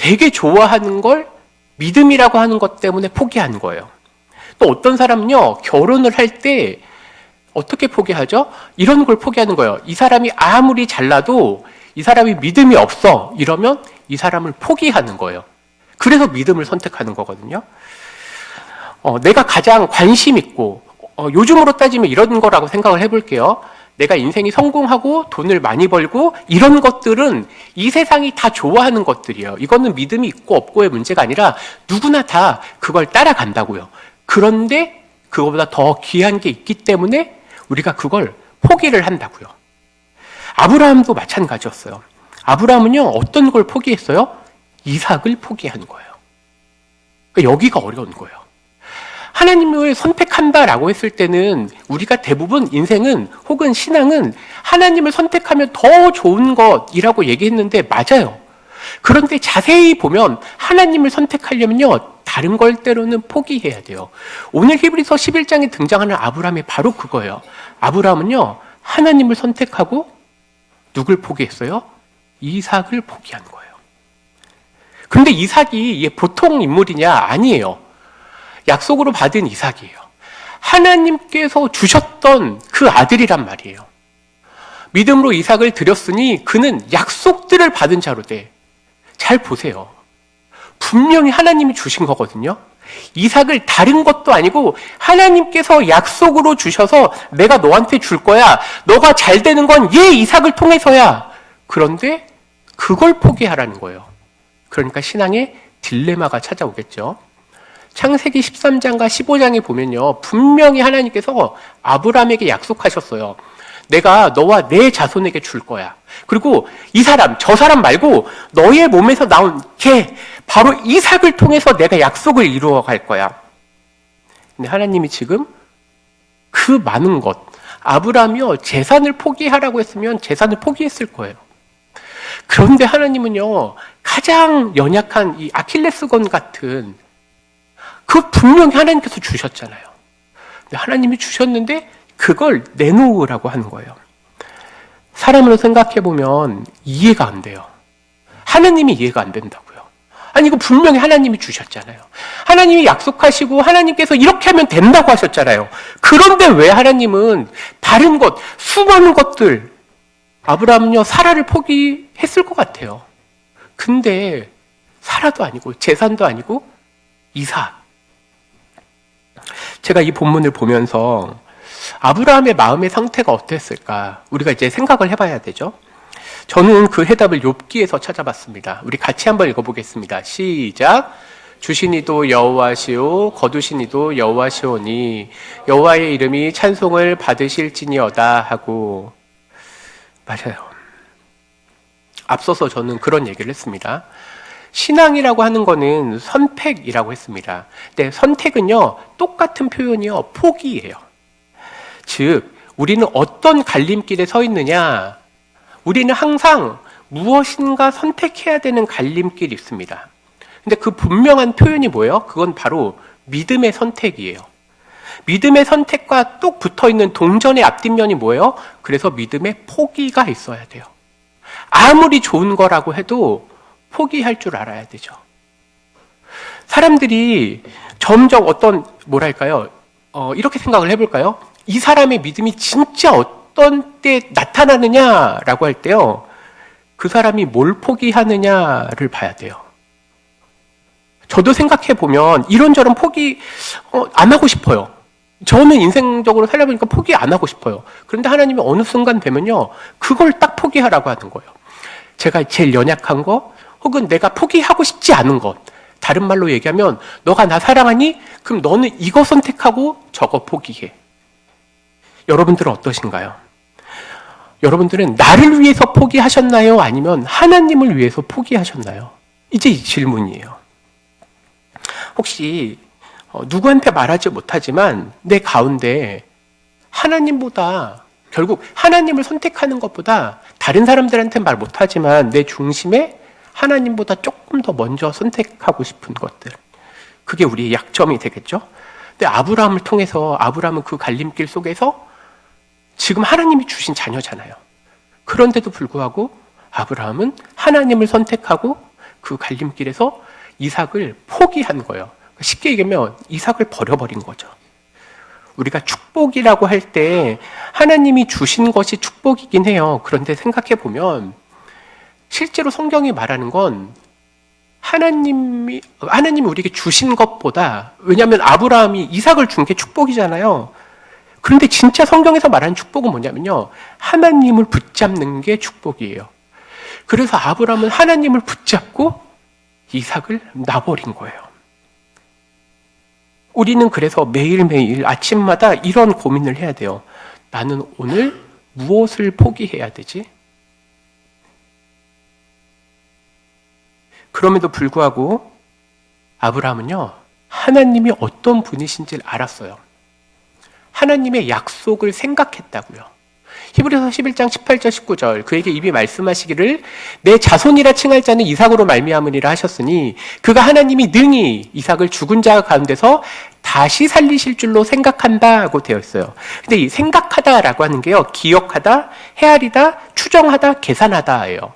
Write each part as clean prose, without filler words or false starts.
되게 좋아하는 걸 믿음이라고 하는 것 때문에 포기한 거예요. 또 어떤 사람은요, 결혼을 할 때 어떻게 포기하죠? 이런 걸 포기하는 거예요. 이 사람이 아무리 잘나도 이 사람이 믿음이 없어 이러면 이 사람을 포기하는 거예요. 그래서 믿음을 선택하는 거거든요. 내가 가장 관심 있고 요즘으로 따지면 이런 거라고 생각을 해볼게요. 내가 인생이 성공하고 돈을 많이 벌고 이런 것들은 이 세상이 다 좋아하는 것들이에요. 이거는 믿음이 있고 없고의 문제가 아니라 누구나 다 그걸 따라간다고요. 그런데 그거보다 더 귀한 게 있기 때문에 우리가 그걸 포기를 한다고요. 아브라함도 마찬가지였어요. 아브라함은요, 어떤 걸 포기했어요? 이삭을 포기한 거예요. 그러니까 여기가 어려운 거예요. 하나님을 선택한다라고 했을 때는 우리가 대부분 인생은 혹은 신앙은 하나님을 선택하면 더 좋은 것이라고 얘기했는데 맞아요. 그런데 자세히 보면 하나님을 선택하려면요, 다른 걸 때로는 포기해야 돼요. 오늘 히브리서 11장에 등장하는 아브라함이 바로 그거예요. 아브라함은요, 하나님을 선택하고 누굴 포기했어요? 이삭을 포기한 거예요. 그런데 이삭이 보통 인물이냐? 아니에요. 약속으로 받은 이삭이에요. 하나님께서 주셨던 그 아들이란 말이에요. 믿음으로 이삭을 드렸으니 그는 약속들을 받은 자로 돼. 잘 보세요. 분명히 하나님이 주신 거거든요. 이삭을 다른 것도 아니고 하나님께서 약속으로 주셔서 내가 너한테 줄 거야. 너가 잘 되는 건 얘 이삭을 통해서야. 그런데 그걸 포기하라는 거예요. 그러니까 신앙에 딜레마가 찾아오겠죠. 창세기 13장과 15장에 보면요, 분명히 하나님께서 아브라함에게 약속하셨어요. 내가 너와 내 자손에게 줄 거야. 그리고 이 사람, 저 사람 말고 너의 몸에서 나온 걔, 바로 이삭을 통해서 내가 약속을 이루어 갈 거야. 근데 하나님이 지금 그 많은 것, 아브라함이요, 재산을 포기하라고 했으면 재산을 포기했을 거예요. 그런데 하나님은요, 가장 연약한 이 아킬레스건 같은 그 분명히 하나님께서 주셨잖아요. 근데 하나님이 주셨는데 그걸 내놓으라고 하는 거예요. 사람으로 생각해보면 이해가 안 돼요. 하나님이 이해가 안 된다고요. 아니, 이거 분명히 하나님이 주셨잖아요. 하나님이 약속하시고 하나님께서 이렇게 하면 된다고 하셨잖아요. 그런데 왜 하나님은 다른 것, 수많은 것들, 아브라함은요, 사라를 포기했을 것 같아요. 근데 사라도 아니고 재산도 아니고 이삭. 제가 이 본문을 보면서 아브라함의 마음의 상태가 어땠을까? 우리가 이제 생각을 해봐야 되죠. 저는 그 해답을 욥기에서 찾아봤습니다. 우리 같이 한번 읽어보겠습니다. 시작. 주시니도 여호와시오 거두시니도 여호와시오니 여호와의 이름이 찬송을 받으실지니어다 하고. 맞아요. 앞서서 저는 그런 얘기를 했습니다. 신앙이라고 하는 거는 선택이라고 했습니다. 근데 선택은요, 똑같은 표현이요, 포기예요. 즉, 우리는 어떤 갈림길에 서 있느냐, 우리는 항상 무엇인가 선택해야 되는 갈림길이 있습니다. 근데 그 분명한 표현이 뭐예요? 그건 바로 믿음의 선택이에요. 믿음의 선택과 똑 붙어있는 동전의 앞뒷면이 뭐예요? 그래서 믿음의 포기가 있어야 돼요. 아무리 좋은 거라고 해도 포기할 줄 알아야 되죠. 사람들이 점점 뭐랄까요? 이렇게 생각을 해볼까요? 이 사람의 믿음이 진짜 어떤 때 나타나느냐라고 할 때요, 그 사람이 뭘 포기하느냐를 봐야 돼요. 저도 생각해보면 이런저런 포기 안 하고 싶어요. 저는 인생적으로 살려보니까 포기 안 하고 싶어요. 그런데 하나님이 어느 순간 되면요, 그걸 딱 포기하라고 하는 거예요. 제가 제일 연약한 거, 혹은 내가 포기하고 싶지 않은 것. 다른 말로 얘기하면 너가 나 사랑하니? 그럼 너는 이거 선택하고 저거 포기해. 여러분들은 어떠신가요? 여러분들은 나를 위해서 포기하셨나요? 아니면 하나님을 위해서 포기하셨나요? 이제 이 질문이에요. 혹시 누구한테 말하지 못하지만 내 가운데 하나님보다, 결국 하나님을 선택하는 것보다 다른 사람들한테 말 못하지만 내 중심에 하나님보다 조금 더 먼저 선택하고 싶은 것들, 그게 우리의 약점이 되겠죠. 근데 아브라함을 통해서, 아브라함은 그 갈림길 속에서 지금 하나님이 주신 자녀잖아요. 그런데도 불구하고 아브라함은 하나님을 선택하고 그 갈림길에서 이삭을 포기한 거예요. 쉽게 얘기하면 이삭을 버려버린 거죠. 우리가 축복이라고 할 때 하나님이 주신 것이 축복이긴 해요. 그런데 생각해 보면 실제로 성경이 말하는 건 하나님이 우리에게 주신 것보다, 왜냐하면 아브라함이 이삭을 준 게 축복이잖아요. 그런데 진짜 성경에서 말하는 축복은 뭐냐면요, 하나님을 붙잡는 게 축복이에요. 그래서 아브라함은 하나님을 붙잡고 이삭을 놔버린 거예요. 우리는 그래서 매일매일 아침마다 이런 고민을 해야 돼요. 나는 오늘 무엇을 포기해야 되지? 그럼에도 불구하고 아브라함은요, 하나님이 어떤 분이신지를 알았어요. 하나님의 약속을 생각했다고요. 히브리서 11장 18절 19절, 그에게 입이 말씀하시기를 내 자손이라 칭할 자는 이삭으로 말미암으리라 하셨으니 그가 하나님이 능히 이삭을 죽은 자 가운데서 다시 살리실 줄로 생각한다고 되어 있어요. 근데 이 생각하다라고 하는 게요, 기억하다, 헤아리다, 추정하다, 계산하다예요.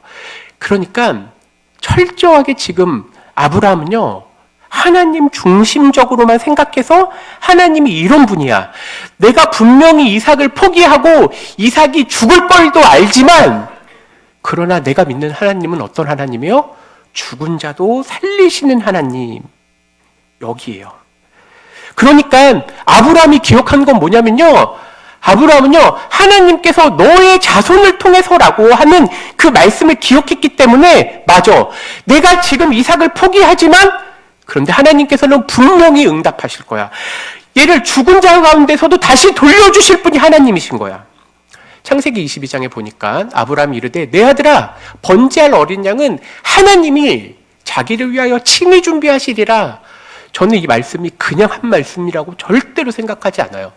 그러니까 철저하게 지금 아브라함은요, 하나님 중심적으로만 생각해서 하나님이 이런 분이야, 내가 분명히 이삭을 포기하고 이삭이 죽을 걸 알지만, 그러나 내가 믿는 하나님은 어떤 하나님이요? 죽은 자도 살리시는 하나님, 여기에요. 그러니까 아브라함이 기억한 건 뭐냐면요, 아브라함은요, 하나님께서 너의 자손을 통해서라고 하는 그 말씀을 기억했기 때문에, 맞아, 내가 지금 이삭을 포기하지만 그런데 하나님께서는 분명히 응답하실 거야. 얘를 죽은 자 가운데서도 다시 돌려주실 분이 하나님이신 거야. 창세기 22장에 보니까 아브라함이 이르되 내 아들아, 번제할 어린 양은 하나님이 자기를 위하여 친히 준비하시리라. 저는 이 말씀이 그냥 한 말씀이라고 절대로 생각하지 않아요.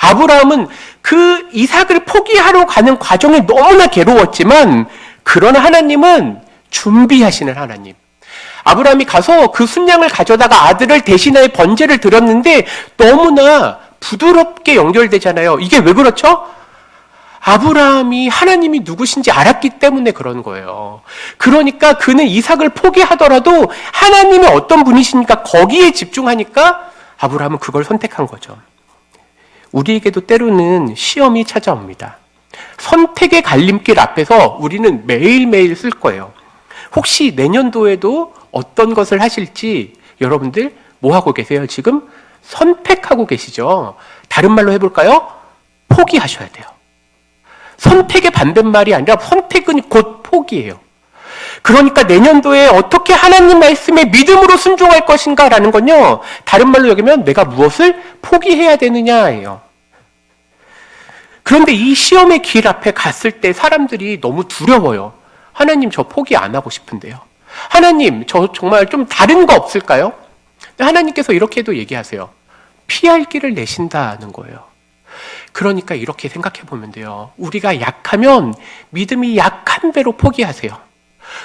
아브라함은 그 이삭을 포기하러 가는 과정이 너무나 괴로웠지만, 그러나 하나님은 준비하시는 하나님. 아브라함이 가서 그 순양을 가져다가 아들을 대신하여 번제를 드렸는데 너무나 부드럽게 연결되잖아요. 이게 왜 그렇죠? 아브라함이 하나님이 누구신지 알았기 때문에 그런 거예요. 그러니까 그는 이삭을 포기하더라도 하나님이 어떤 분이시니까 거기에 집중하니까 아브라함은 그걸 선택한 거죠. 우리에게도 때로는 시험이 찾아옵니다. 선택의 갈림길 앞에서 우리는 매일매일 쓸 거예요. 혹시 내년도에도 어떤 것을 하실지 여러분들 뭐 하고 계세요? 지금 선택하고 계시죠? 다른 말로 해볼까요? 포기하셔야 돼요. 선택의 반대말이 아니라 선택은 곧 포기예요. 그러니까 내년도에 어떻게 하나님 말씀에 믿음으로 순종할 것인가라는 건요, 다른 말로 여기면 내가 무엇을 포기해야 되느냐예요. 그런데 이 시험의 길 앞에 갔을 때 사람들이 너무 두려워요. 하나님, 저 포기 안 하고 싶은데요. 하나님, 저 정말 좀 다른 거 없을까요? 하나님께서 이렇게도 얘기하세요. 피할 길을 내신다는 거예요. 그러니까 이렇게 생각해 보면 돼요. 우리가 약하면 믿음이 약한 대로 포기하세요.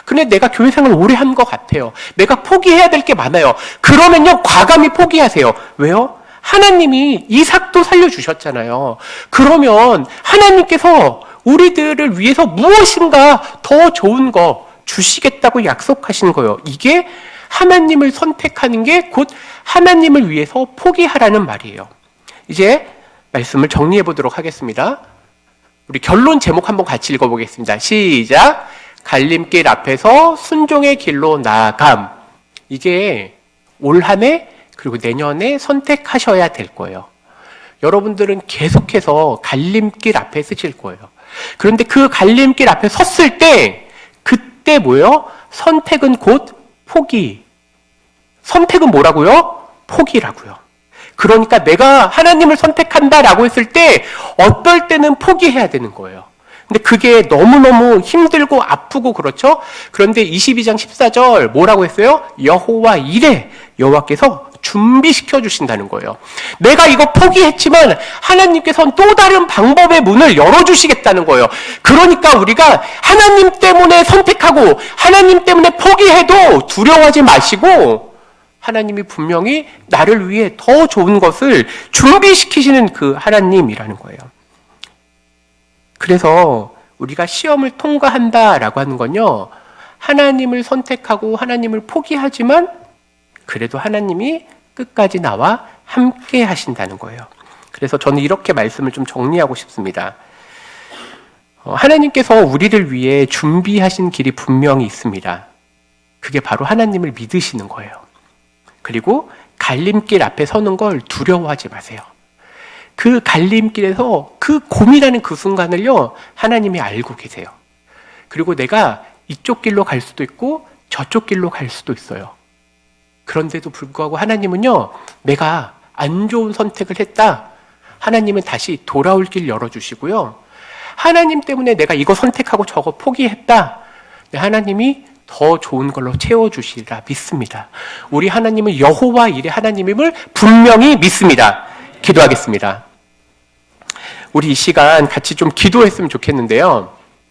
근데 내가 교회 생활 오래 한 것 같아요. 내가 포기해야 될 게 많아요. 그러면요, 과감히 포기하세요. 왜요? 하나님이 이삭도 살려주셨잖아요. 그러면 하나님께서 우리들을 위해서 무엇인가 더 좋은 거 주시겠다고 약속하신 거예요. 이게 하나님을 선택하는 게 곧 하나님을 위해서 포기하라는 말이에요. 이제 말씀을 정리해 보도록 하겠습니다. 우리 결론 제목 한번 같이 읽어보겠습니다. 시작! 갈림길 앞에서 순종의 길로 나아감. 이게 올 한 해 그리고 내년에 선택하셔야 될 거예요. 여러분들은 계속해서 갈림길 앞에 서실 거예요. 그런데 그 갈림길 앞에 섰을 때 그때 뭐예요? 선택은 곧 포기. 선택은 뭐라고요? 포기라고요. 그러니까 내가 하나님을 선택한다라고 했을 때 어떨 때는 포기해야 되는 거예요. 근데 그게 너무너무 힘들고 아프고 그렇죠? 그런데 22장 14절 뭐라고 했어요? 여호와 이레, 여호와께서 준비시켜 주신다는 거예요. 내가 이거 포기했지만 하나님께서는 또 다른 방법의 문을 열어주시겠다는 거예요. 그러니까 우리가 하나님 때문에 선택하고 하나님 때문에 포기해도 두려워하지 마시고 하나님이 분명히 나를 위해 더 좋은 것을 준비시키시는 그 하나님이라는 거예요. 그래서 우리가 시험을 통과한다라고 하는 건요, 하나님을 선택하고 하나님을 포기하지만 그래도 하나님이 끝까지 나와 함께 하신다는 거예요. 그래서 저는 이렇게 말씀을 좀 정리하고 싶습니다. 하나님께서 우리를 위해 준비하신 길이 분명히 있습니다. 그게 바로 하나님을 믿으시는 거예요. 그리고 갈림길 앞에 서는 걸 두려워하지 마세요. 그 갈림길에서 그 고민하는 그 순간을요, 하나님이 알고 계세요. 그리고 내가 이쪽 길로 갈 수도 있고 저쪽 길로 갈 수도 있어요. 그런데도 불구하고 하나님은요, 내가 안 좋은 선택을 했다. 하나님은 다시 돌아올 길 열어주시고요. 하나님 때문에 내가 이거 선택하고 저거 포기했다. 하나님이 더 좋은 걸로 채워주시리라 믿습니다. 우리 하나님은 여호와 일의 하나님임을 분명히 믿습니다. 기도하겠습니다. 우리 이 시간 같이 좀 기도했으면 좋겠는데요.